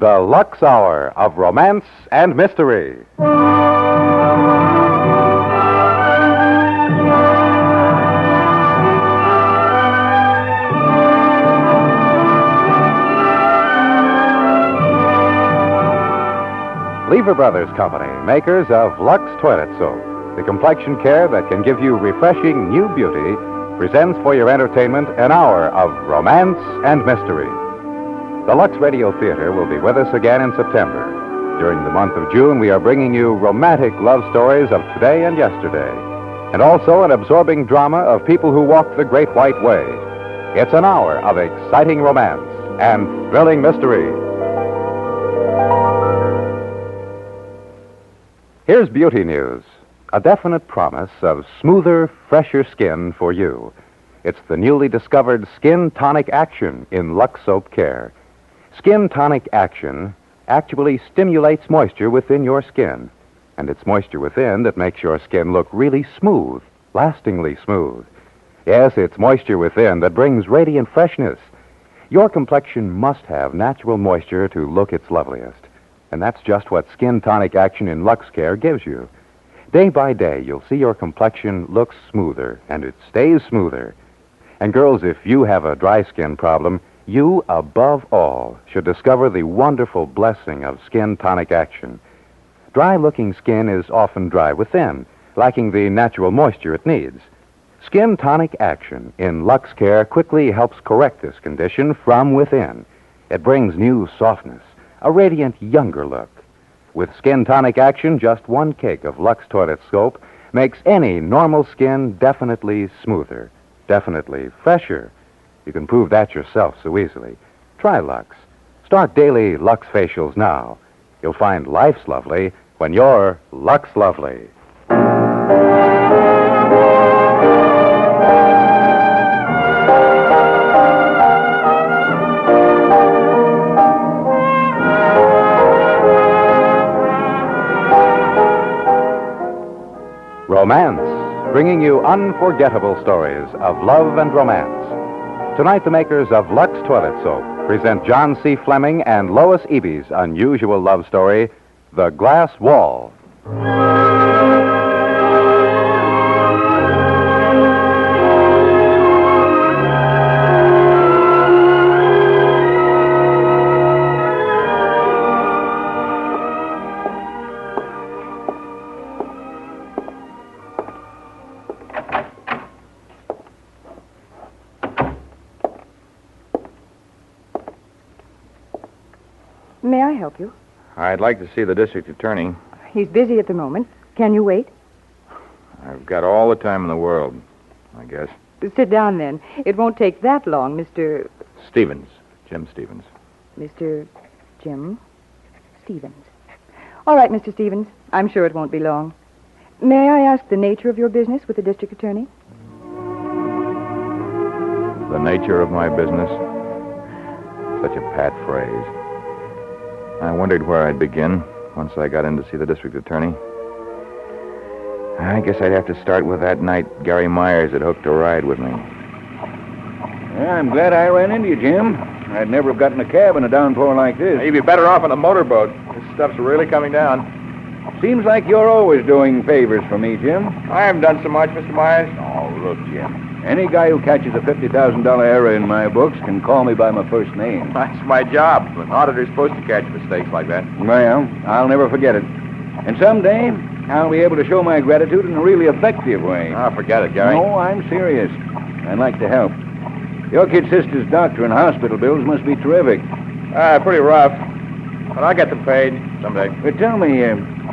The Lux Hour of Romance and Mystery. Lever Brothers Company, makers of Lux Toilet Soap, the complexion care that can give you refreshing new beauty, presents for your entertainment an hour of romance and mystery. The Lux Radio Theater will be with us again in September. During the month of June, we are bringing you romantic love stories of today and yesterday, and also an absorbing drama of people who walk the Great White Way. It's an hour of exciting romance and thrilling mystery. Here's beauty news. A definite promise of smoother, fresher skin for you. It's the newly discovered Skin Tonic Action in Lux Soap Care. Skin Tonic Action actually stimulates moisture within your skin. And it's moisture within that makes your skin look really smooth, lastingly smooth. Yes, it's moisture within that brings radiant freshness. Your complexion must have natural moisture to look its loveliest. And that's just what Skin Tonic Action in Lux Care gives you. Day by day, you'll see your complexion looks smoother, and it stays smoother. And girls, if you have a dry skin problem, you, above all, should discover the wonderful blessing of Skin Tonic Action. Dry-looking skin is often dry within, lacking the natural moisture it needs. Skin Tonic Action in Lux Care quickly helps correct this condition from within. It brings new softness, a radiant, younger look. With Skin Tonic Action, just one cake of Lux Toilet Soap makes any normal skin definitely smoother, definitely fresher. You can prove that yourself so easily. Try Lux. Start daily Lux facials now. You'll find life's lovely when you're Lux lovely. Romance, bringing you unforgettable stories of love and romance. Tonight, the makers of Lux Toilet Soap present John C. Fleming and Lois Eby's unusual love story, The Glass Wall. May I help you? I'd like to see the district attorney. He's busy at the moment. Can you wait? I've got all the time in the world, I guess. Sit down, then. It won't take that long, Mr. Stevens. Jim Stevens. Mr. Jim Stevens. All right, Mr. Stevens. I'm sure it won't be long. May I ask the nature of your business with the district attorney? The nature of my business? Such a pat phrase. I wondered where I'd begin once I got in to see the district attorney. I guess I'd have to start with that night Gary Myers had hooked a ride with me. Yeah, I'm glad I ran into you, Jim. I'd never have gotten a cab in a downpour like this. You'd be better off on a motorboat. This stuff's really coming down. Seems like you're always doing favors for me, Jim. I haven't done so much, Mr. Myers. Oh, look, Jim. Any guy who catches a $50,000 error in my books can call me by my first name. That's my job. An auditor's supposed to catch mistakes like that. Well, I'll never forget it. And someday, I'll be able to show my gratitude in a really effective way. Oh, forget it, Gary. No, I'm serious. I'd like to help. Your kid sister's doctor and hospital bills must be terrific. Pretty rough. But I'll get them paid someday. But tell me,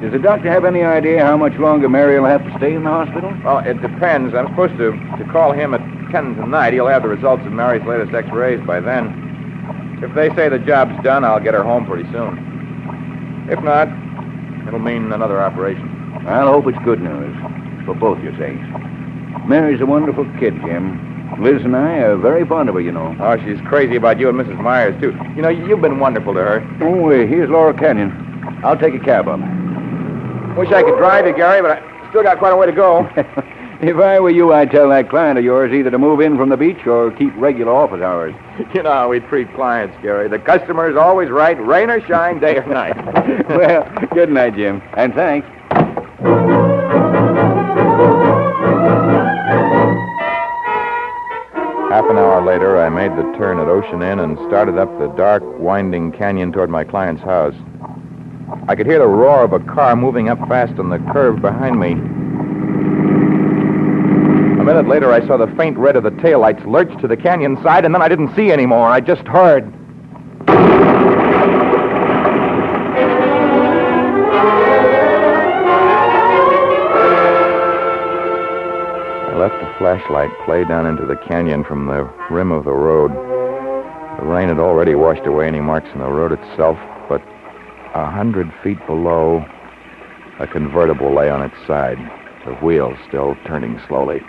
does the doctor have any idea how much longer Mary will have to stay in the hospital? Well, it depends. I'm supposed to call him at 10 tonight. He'll have the results of Mary's latest x-rays by then. If they say the job's done, I'll get her home pretty soon. If not, it'll mean another operation. I'll hope it's good news, for both your sakes. Mary's a wonderful kid, Jim. Liz and I are very fond of her, you know. Oh, she's crazy about you and Mrs. Myers, too. You know, you've been wonderful to her. Oh, here's Laurel Canyon. I'll take a cab up. Wish I could drive you, Gary, but I still got quite a way to go. If I were you, I'd tell that client of yours either to move in from the beach or keep regular office hours. You know how we treat clients, Gary. The customer's always right, rain or shine, day or night. Well, good night, Jim. And thanks. Half an hour later, I made the turn at Ocean Inn and started up the dark, winding canyon toward my client's house. I could hear the roar of a car moving up fast on the curve behind me. A minute later, I saw the faint red of the taillights lurch to the canyon side, and then I didn't see anymore. I just heard. I let the flashlight play down into the canyon from the rim of the road. The rain had already washed away any marks in the road itself, but 100 feet below, a convertible lay on its side, the wheels still turning slowly.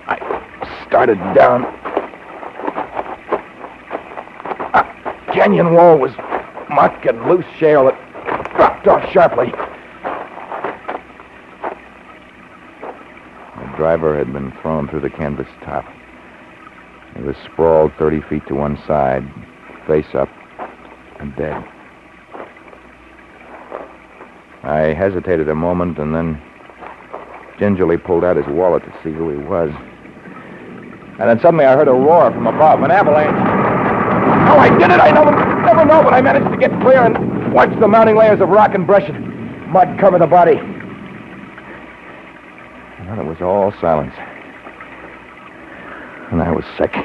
I started down. A canyon wall was muck and loose shale that dropped off sharply. The driver had been thrown through the canvas top. He was sprawled 30 feet to one side, face up, and dead. I hesitated a moment and then gingerly pulled out his wallet to see who he was. And then suddenly I heard a roar from above, an avalanche. Oh, I did it! I never know, but I managed to get clear and watch the mounting layers of rock and brush and mud cover the body. And then it was all silence. And I was sick.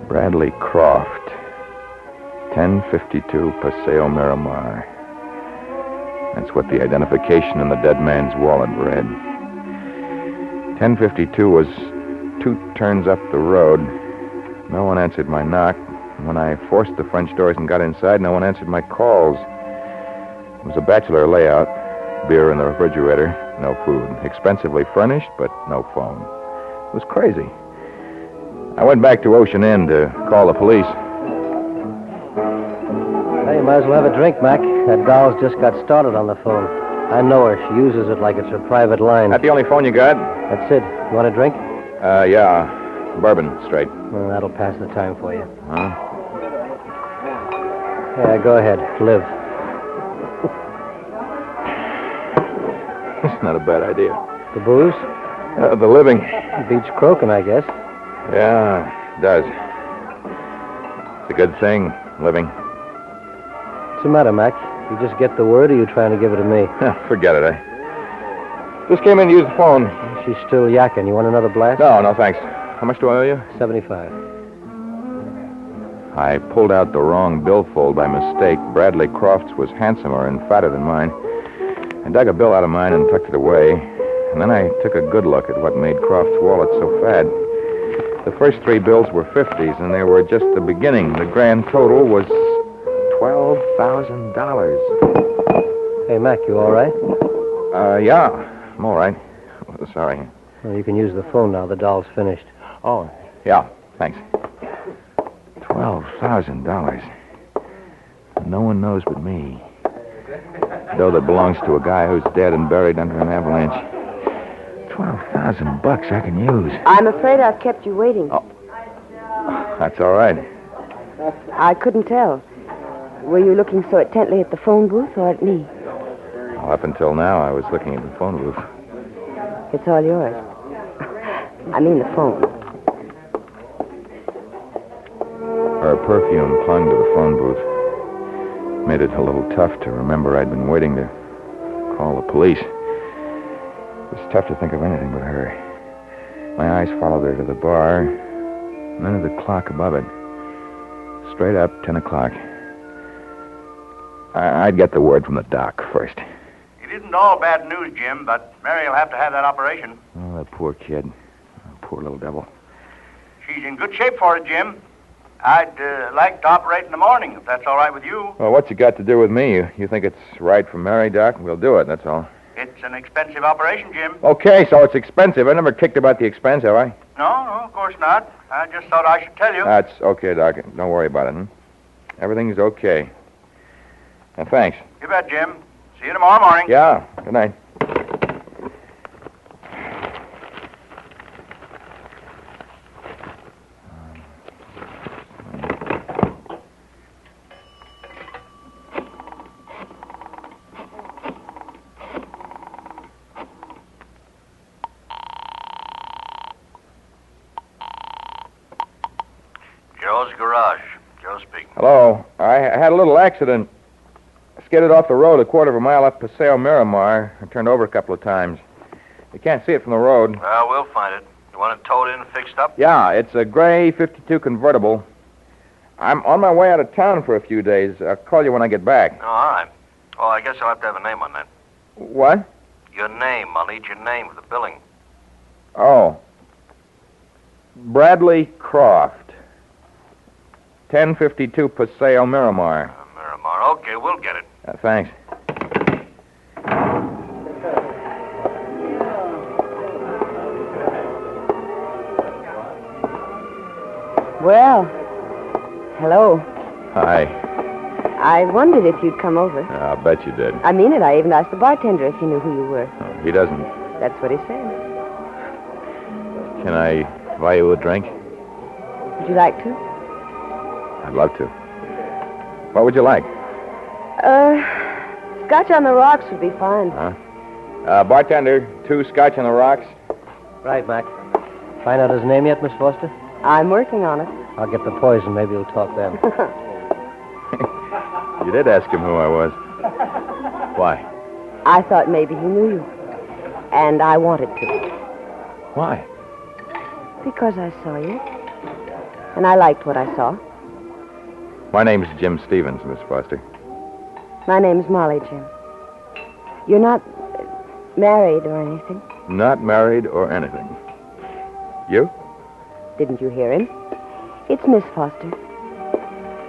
Bradley Croft, 1052 Paseo Miramar. That's what the identification in the dead man's wallet read. 1052 was 2 turns up the road. No one answered my knock. When I forced the French doors and got inside, no one answered my calls. It was a bachelor layout. Beer in the refrigerator, no food. Expensively furnished, but no phone. It was crazy. I went back to Ocean Inn to call the police. Hey, you might as well have a drink, Mac. That doll's just got started on the phone. I know her. She uses it like it's her private line. That the only phone you got? That's it. You want a drink? Yeah. Bourbon, straight. Well, that'll pass the time for you. Huh? Yeah, go ahead. Live. It's not a bad idea. The booze? The living. Beats croaking, I guess. Yeah, it does. It's a good thing, living. What's the matter, Mac? You just get the word, or you trying to give it to me? Forget it, Just came in to use the phone. She's still yakking. You want another blast? No, thanks. How much do I owe you? 75. I pulled out the wrong billfold by mistake. Bradley Croft's was handsomer and fatter than mine. I dug a bill out of mine and tucked it away. And then I took a good look at what made Croft's wallet so fat. The first 3 bills were 50s, and they were just the beginning. The grand total was $12,000. Hey, Mac, you all right? Yeah, I'm all right. Sorry. Well, you can use the phone now. The doll's finished. Oh, yeah, thanks. $12,000. No one knows but me. Though that belongs to a guy who's dead and buried under an avalanche. $12,000 I can use. I'm afraid I've kept you waiting. Oh, that's all right. I couldn't tell. Were you looking so intently at the phone booth or at me? Well, up until now, I was looking at the phone booth. It's all yours. I mean the phone. Her perfume clung to the phone booth. Made it a little tough to remember I'd been waiting to call the police. It was tough to think of anything but her. My eyes followed her to the bar, and then to the clock above it. Straight up, 10 o'clock. I'd get the word from the doc first. It isn't all bad news, Jim, but Mary will have to have that operation. Oh, that poor kid. Poor little devil. She's in good shape for it, Jim. I'd like to operate in the morning, if that's all right with you. Well, what's it got to do with me? You think it's right for Mary, Doc? We'll do it, that's all. It's an expensive operation, Jim. Okay, so it's expensive. I never kicked about the expense, have I? No, of course not. I just thought I should tell you. That's okay, Doc. Don't worry about it, Everything's okay. Thanks. You bet, Jim. See you tomorrow morning. Yeah, good night. Joe's Garage. Joe speaking. Hello. I had a little accident. I skidded off the road a quarter of a mile up Paseo Miramar. I turned over a couple of times. You can't see it from the road. Well, we'll find it. You want it towed in and fixed up? Yeah, it's a gray 52 convertible. I'm on my way out of town for a few days. I'll call you when I get back. Oh, all right. Well, I guess I'll have to have a name on that. What? Your name. I'll need your name for the billing. Oh. Bradley Croft. 1052 Paseo Miramar. Miramar. Okay, we'll get it. Thanks. Well, hello. Hi. I wondered if you'd come over. I'll bet you did. I mean it. I even asked the bartender if he knew who you were. Oh, he doesn't. That's what he said. Can I buy you a drink? Would you like to? I'd love to. What would you like? Scotch on the rocks would be fine. Huh? Bartender, 2 Scotch on the rocks. Right, Mac. Find out his name yet, Miss Foster? I'm working on it. I'll get the poison. Maybe we'll talk then. You did ask him who I was. Why? I thought maybe he knew you. And I wanted to. Why? Because I saw you. And I liked what I saw. My name's Jim Stevens, Miss Foster. My name's Molly, Jim. You're not married or anything? Not married or anything. You? Didn't you hear him? It's Miss Foster.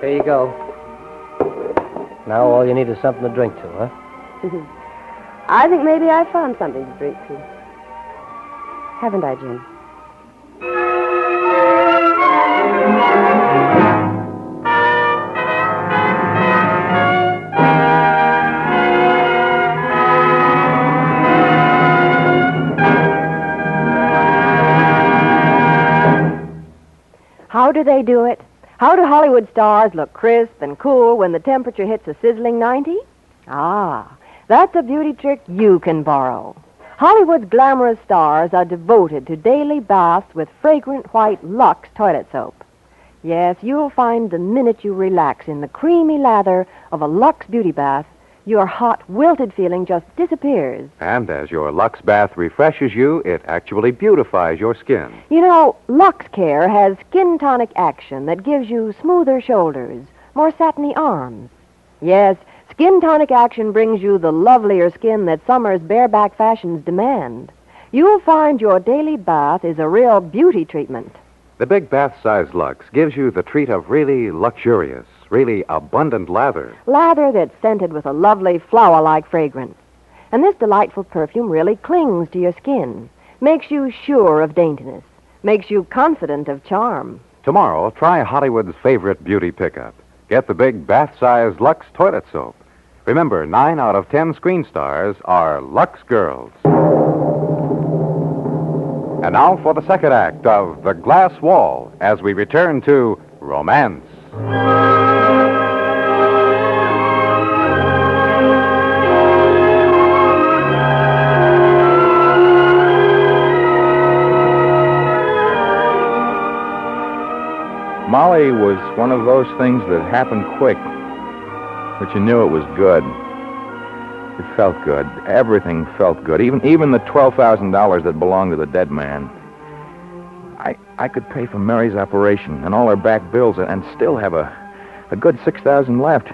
Here you go. Now all you need is something to drink to, huh? I think maybe I found something to drink to. Haven't I, Jim? How do they do it? How do Hollywood stars look crisp and cool when the temperature hits a sizzling 90? Ah, that's a beauty trick you can borrow. Hollywood's glamorous stars are devoted to daily baths with fragrant white Lux toilet soap. Yes, you'll find the minute you relax in the creamy lather of a Lux beauty bath, your hot, wilted feeling just disappears. And as your Lux bath refreshes you, it actually beautifies your skin. You know, Lux Care has skin tonic action that gives you smoother shoulders, more satiny arms. Yes, skin tonic action brings you the lovelier skin that summer's bareback fashions demand. You'll find your daily bath is a real beauty treatment. The big bath-size Lux gives you the treat of really luxurious, really abundant lather. Lather that's scented with a lovely flower-like fragrance. And this delightful perfume really clings to your skin, makes you sure of daintiness, makes you confident of charm. Tomorrow, try Hollywood's favorite beauty pickup. Get the big bath-size Lux toilet soap. Remember, 9 out of 10 screen stars are Lux girls. And now for the second act of The Glass Wall, as we return to Romance. Molly was one of those things that happened quick, but you knew it was good. It felt good. Everything felt good. Even the $12,000 that belonged to the dead man. I could pay for Mary's operation and all her back bills and still have a good $6,000 left.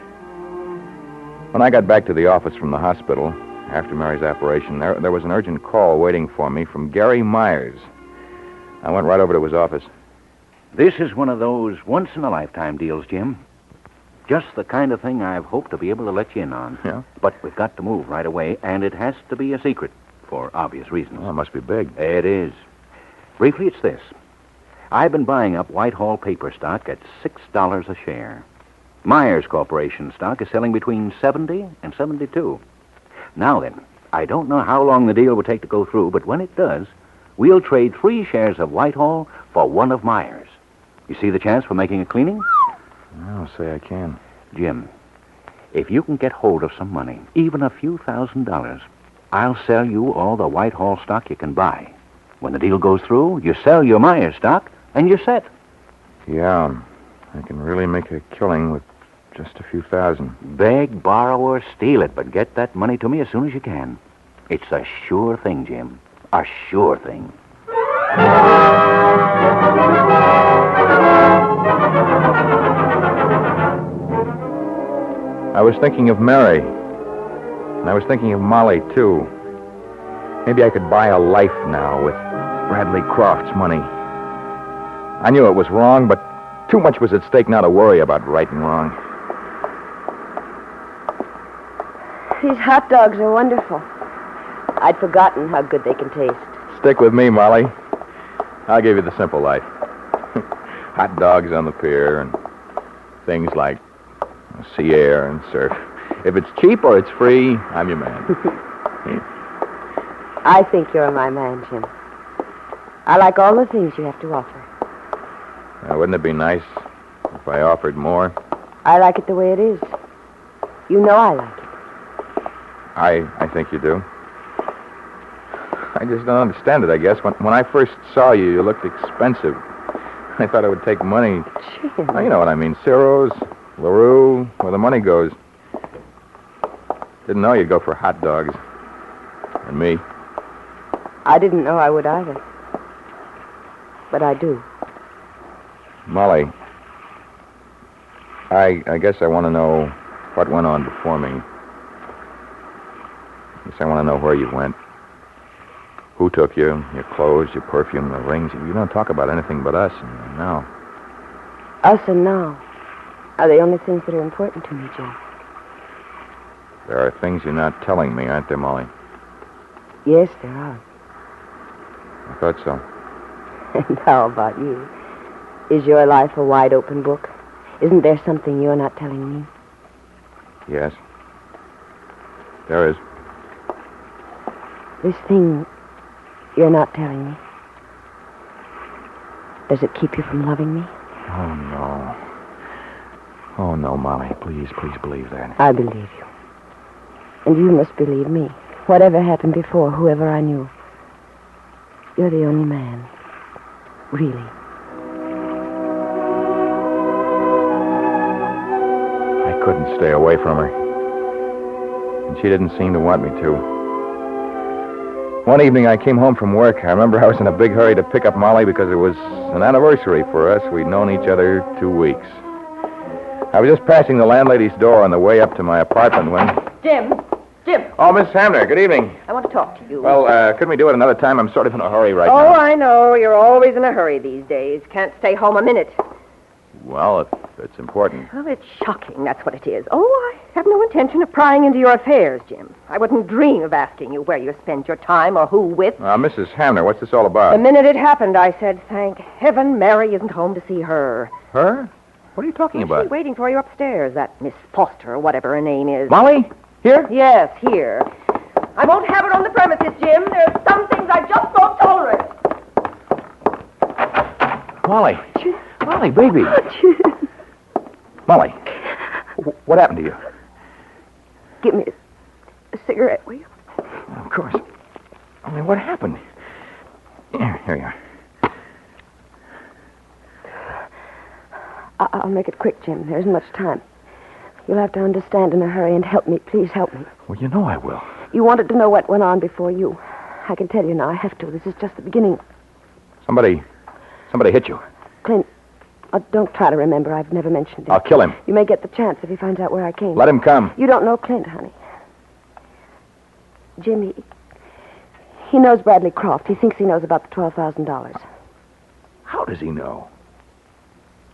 When I got back to the office from the hospital after Mary's operation, there was an urgent call waiting for me from Gary Myers. I went right over to his office. This is one of those once-in-a-lifetime deals, Jim. Just the kind of thing I've hoped to be able to let you in on. Yeah? But we've got to move right away, and it has to be a secret, for obvious reasons. Oh, it must be big. It is. Briefly, it's this. I've been buying up Whitehall paper stock at $6 a share. Myers Corporation stock is selling between 70 and 72. Now then, I don't know how long the deal will take to go through, but when it does, we'll trade 3 shares of Whitehall for 1 of Myers. You see the chance for making a cleaning? I'll say I can. Jim, if you can get hold of some money, even a few $1,000s, I'll sell you all the Whitehall stock you can buy. When the deal goes through, you sell your Myers stock, and you're set. Yeah, I can really make a killing with just a few thousand. Beg, borrow, or steal it, but get that money to me as soon as you can. It's a sure thing, Jim. A sure thing. I was thinking of Mary. And I was thinking of Molly, too. Maybe I could buy a life now with Bradley Croft's money. I knew it was wrong, but too much was at stake now to worry about right and wrong. These hot dogs are wonderful. I'd forgotten how good they can taste. Stick with me, Molly. I'll give you the simple life. Hot dogs on the pier and things like sea air and surf. If it's cheap or it's free, I'm your man. I think you're my man, Jim. I like all the things you have to offer. Wouldn't it be nice if I offered more? I like it the way it is. You know I like it. I think you do. I just don't understand it, I guess. When I first saw you, you looked expensive. I thought it would take money. Jim. Well, you know what I mean. Ciro's, LaRue, where the money goes. Didn't know you'd go for hot dogs. And me. I didn't know I would either. But I do. Molly, I guess I want to know what went on before me. I guess I want to know where you went. Who took you, your clothes, your perfume, the rings. You don't talk about anything but us and now. Us and now are the only things that are important to me, Jim. There are things you're not telling me, aren't there, Molly? Yes, there are. I thought so. And how about you? Is your life a wide open book? Isn't there something you're not telling me? Yes. There is. This thing you're not telling me. Does it keep you from loving me? Oh, no. Oh, no, Molly. Please believe that. I believe you. And you must believe me. Whatever happened before, whoever I knew. You're the only man. Really. I couldn't stay away from her. And she didn't seem to want me to. One evening I came home from work. I remember I was in a big hurry to pick up Molly because it was an anniversary for us. We'd known each other 2 weeks. I was just passing the landlady's door on the way up to my apartment when... Jim. Oh, Miss Hamner, good evening. I want to talk to you. Well, couldn't we do it another time? I'm sort of in a hurry right now. Oh, I know. You're always in a hurry these days. Can't stay home a minute. Well, it's important. Well, it's shocking, that's what it is. Oh, I have no intention of prying into your affairs, Jim. I wouldn't dream of asking you where you spend your time or who with. Mrs. Hamner, what's this all about? The minute it happened, I said, thank heaven Mary isn't home to see her. Her? What are you talking about? She's waiting for you upstairs, that Miss Foster, or whatever her name is. Molly? Here? Yes, here. I won't have her on the premises, Jim. There are some things I just won't tolerate. Molly. Molly, baby. Molly. What happened to you? Give me a cigarette, will you? Of course. I mean, what happened? Here you are. I'll make it quick, Jim. There isn't much time. You'll have to understand in a hurry and help me. Please help me. Well, you know I will. You wanted to know what went on before you. I can tell you now. I have to. This is just the beginning. Somebody hit you. Clint, don't try to remember. I've never mentioned it. I'll kill him. You may get the chance if he finds out where I came. Let him come. You don't know Clint, honey. Jim, he knows Bradley Croft. He thinks he knows about the $12,000. How does he know?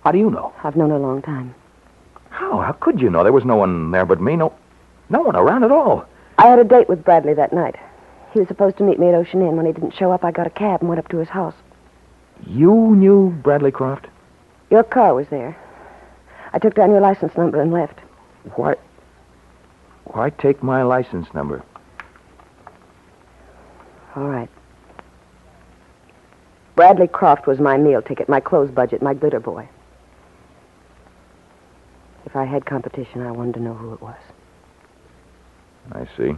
How do you know? I've known a long time. How? How could you know? There was no one there but me. No one around at all. I had a date with Bradley that night. He was supposed to meet me at Ocean Inn. When he didn't show up, I got a cab and went up to his house. You knew Bradley Croft? Your car was there. I took down your license number and left. Why take my license number? All right. Bradley Croft was my meal ticket, my clothes budget, my glitter boy. If I had competition, I wanted to know who it was. I see.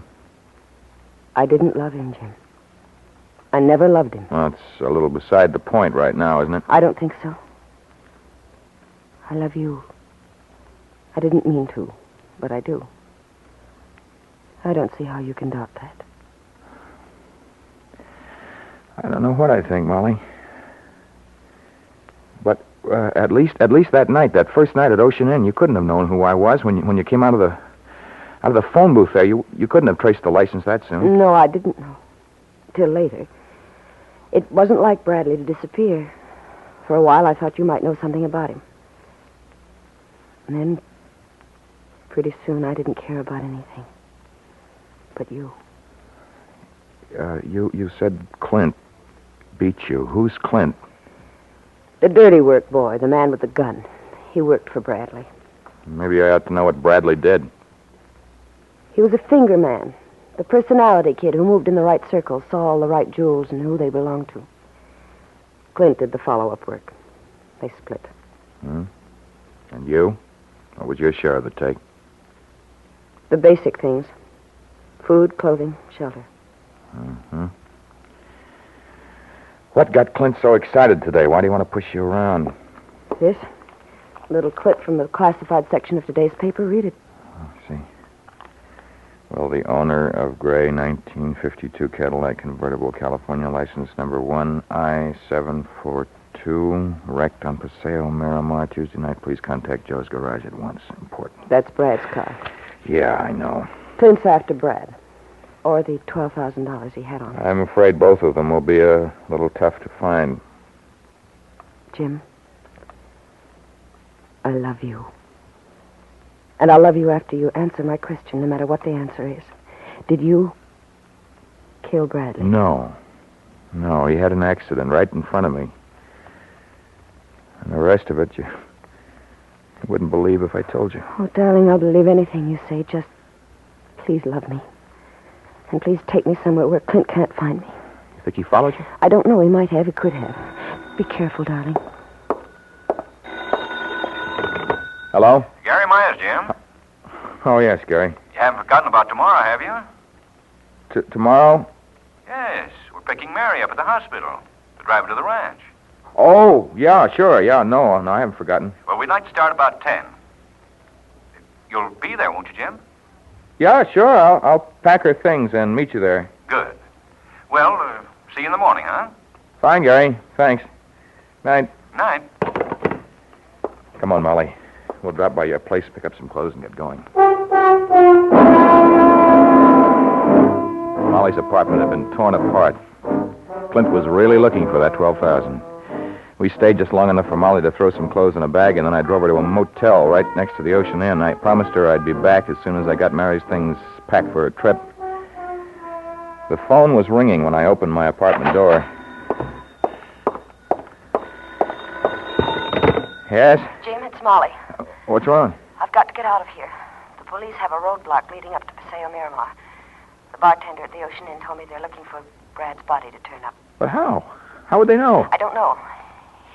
I didn't love him, Jim. I never loved him. Well, it's a little beside the point right now, isn't it? I don't think so. I love you. I didn't mean to, but I do. I don't see how you can doubt that. I don't know what I think, Molly. But at least that night, that first night at Ocean Inn, you couldn't have known who I was when you came out of the phone booth there. You couldn't have traced the license that soon. No, I didn't know. Till later. It wasn't like Bradley to disappear. For a while, I thought you might know something about him. And then, pretty soon, I didn't care about anything. But you. You said Clint beat you. Who's Clint? The dirty work boy, the man with the gun. He worked for Bradley. Maybe I ought to know what Bradley did. He was a finger man. The personality kid who moved in the right circles, saw all the right jewels and who they belonged to. Clint did the follow-up work. They split. And you? What was your share of the take? The basic things. Food, clothing, shelter. What got Clint so excited today? Why do you want to push you around? This little clip from the classified section of today's paper. Read it. Oh, see. Well, the owner of gray 1952 Cadillac convertible, California license number 1I742, wrecked on Paseo, Miramar, Tuesday night. Please contact Joe's garage at once. Important. That's Brad's car. Yeah, I know. Clint's after Brad. Or the $12,000 he had on him. I'm afraid both of them will be a little tough to find. Jim, I love you. And I'll love you after you answer my question, no matter what the answer is. Did you kill Bradley? No, he had an accident right in front of me. And the rest of it, you wouldn't believe if I told you. Oh, darling, I'll believe anything you say. Just please love me. And please take me somewhere where Clint can't find me. You think he followed you? I don't know. He might have. He could have. Be careful, darling. Hello? Gary Myers, Jim. Oh, yes, Gary. You haven't forgotten about tomorrow, have you? Tomorrow? Yes. We're picking Mary up at the hospital to drive her to the ranch. Oh, yeah, sure. Yeah, no, I haven't forgotten. Well, we'd like to start about 10. You'll be there, won't you, Jim? Yeah, sure. I'll pack her things and meet you there. Good. Well, see you in the morning, huh? Fine, Gary. Thanks. Night. Night. Come on, Molly. We'll drop by your place, pick up some clothes, and get going. Molly's apartment had been torn apart. Clint was really looking for that $12,000. We stayed just long enough for Molly to throw some clothes in a bag, and then I drove her to a motel right next to the Ocean Inn. I promised her I'd be back as soon as I got Mary's things packed for a trip. The phone was ringing when I opened my apartment door. Yes? Jim, it's Molly. What's wrong? I've got to get out of here. The police have a roadblock leading up to Paseo Miramar. The bartender at the Ocean Inn told me they're looking for Brad's body to turn up. But how? How would they know? I don't know.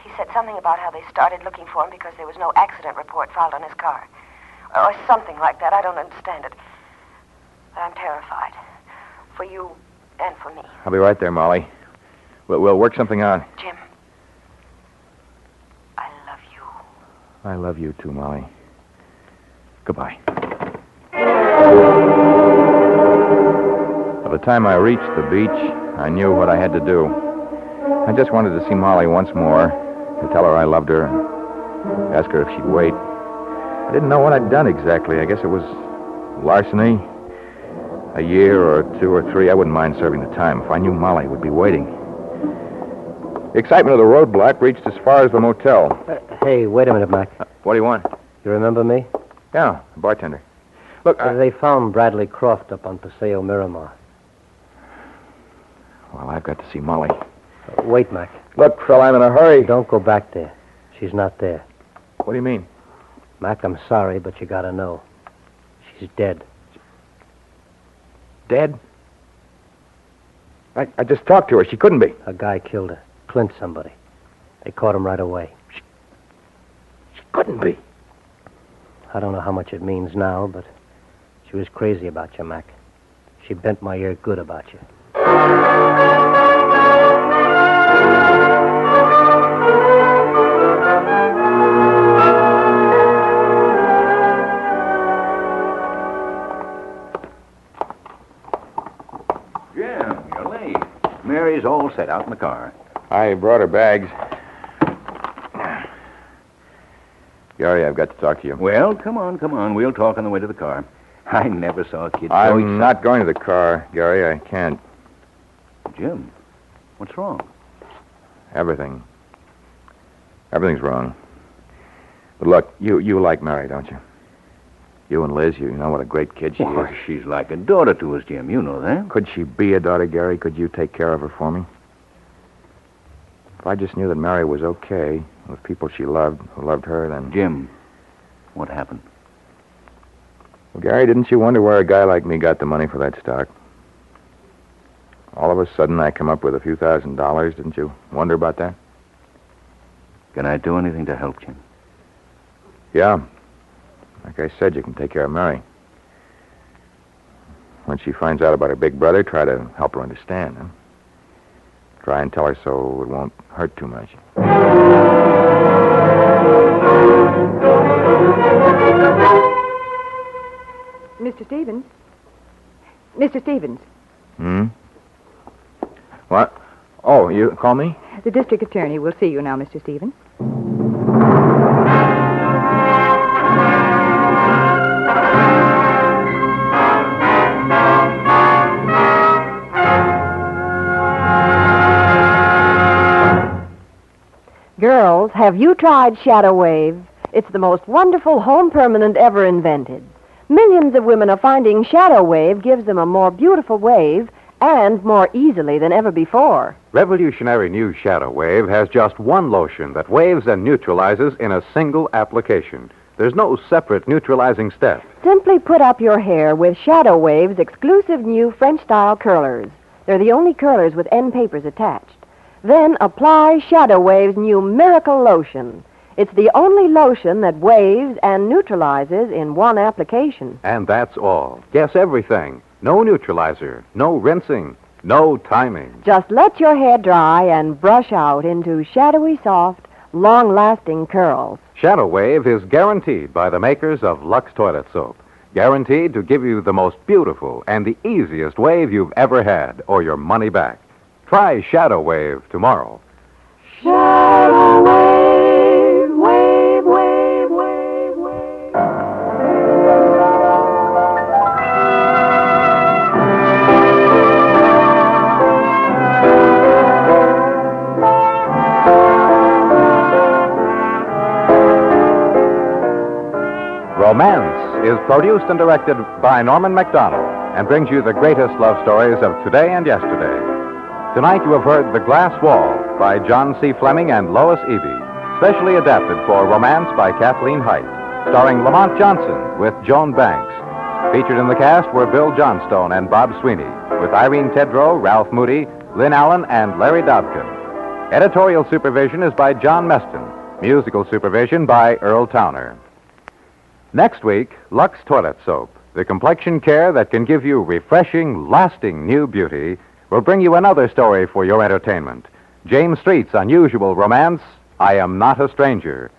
He said something about how they started looking for him because there was no accident report filed on his car. Or something like that. I don't understand it. But I'm terrified. For you and for me. I'll be right there, Molly. We'll work something out. Jim, I love you. I love you too, Molly. Goodbye. By the time I reached the beach, I knew what I had to do. I just wanted to see Molly once more, to tell her I loved her, and ask her if she'd wait. I didn't know what I'd done exactly. I guess it was larceny. A year or 2 or 3, I wouldn't mind serving the time if I knew Molly would be waiting. The excitement of the roadblock reached as far as the motel. Hey, wait a minute, Mac. What do you want? You remember me? Yeah, the bartender. Look, They found Bradley Croft up on Paseo Miramar. Well, I've got to see Molly. Wait, Mac. Look, fella, I'm in a hurry. Don't go back there. She's not there. What do you mean? Mac, I'm sorry, but you gotta know. She's dead. Dead? I just talked to her. She couldn't be. A guy killed her. Clint somebody. They caught him right away. She couldn't be. I don't know how much it means now, but she was crazy about you, Mac. She bent my ear good about you. Jim, you're late. Mary's all set out in the car. I brought her bags. Gary, I've got to talk to you. Well, come on. We'll talk on the way to the car. I never saw a kid so I'm not going to the car, Gary. I can't. Jim, what's wrong? Everything. Everything's wrong. But look, you like Mary, don't you? You and Liz, you know what a great kid she is. She's like a daughter to us, Jim. You know that. Could she be a daughter, Gary? Could you take care of her for me? If I just knew that Mary was okay with people she loved, who loved her, then... Jim, what happened? Well, Gary, didn't you wonder where a guy like me got the money for that stock? All of a sudden, I come up with a few $1,000s. Didn't you wonder about that? Can I do anything to help, Jim? Yeah. Like I said, you can take care of Mary. When she finds out about her big brother, try to help her understand, huh? Try and tell her so it won't hurt too much. Mr. Stevens? Mr. Stevens? Hmm? What? Oh, you call me? The district attorney will see you now, Mr. Stevens. Girls, have you tried Shadow Wave? It's the most wonderful home permanent ever invented. Millions of women are finding Shadow Wave gives them a more beautiful wave and more easily than ever before. Revolutionary new Shadow Wave has just one lotion that waves and neutralizes in a single application. There's no separate neutralizing step. Simply put up your hair with Shadow Wave's exclusive new French-style curlers. They're the only curlers with end papers attached. Then apply Shadow Wave's new Miracle Lotion. It's the only lotion that waves and neutralizes in one application. And that's all. Guess everything. No neutralizer, no rinsing, no timing. Just let your hair dry and brush out into shadowy, soft, long-lasting curls. Shadow Wave is guaranteed by the makers of Lux Toilet Soap. Guaranteed to give you the most beautiful and the easiest wave you've ever had, or your money back. Try Shadow Wave tomorrow. Shadow Wave, wave, wave, wave, wave. Romance is produced and directed by Norman MacDonald and brings you the greatest love stories of today and yesterday. Tonight you have heard The Glass Wall by John C. Fleming and Lois Eby, specially adapted for Romance by Kathleen Height, starring Lamont Johnson with Joan Banks. Featured in the cast were Bill Johnstone and Bob Sweeney, with Irene Tedrow, Ralph Moody, Lynn Allen, and Larry Dobkin. Editorial supervision is by John Meston. Musical supervision by Earl Towner. Next week, Lux Toilet Soap, the complexion care that can give you refreshing, lasting new beauty, will bring you another story for your entertainment. James Street's unusual romance, I Am Not a Stranger.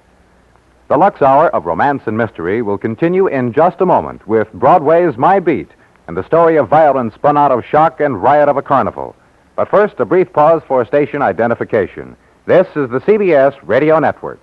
The Lux Hour of Romance and Mystery will continue in just a moment with Broadway's My Beat and the story of violence spun out of shock and riot of a carnival. But first, a brief pause for station identification. This is the CBS Radio Network.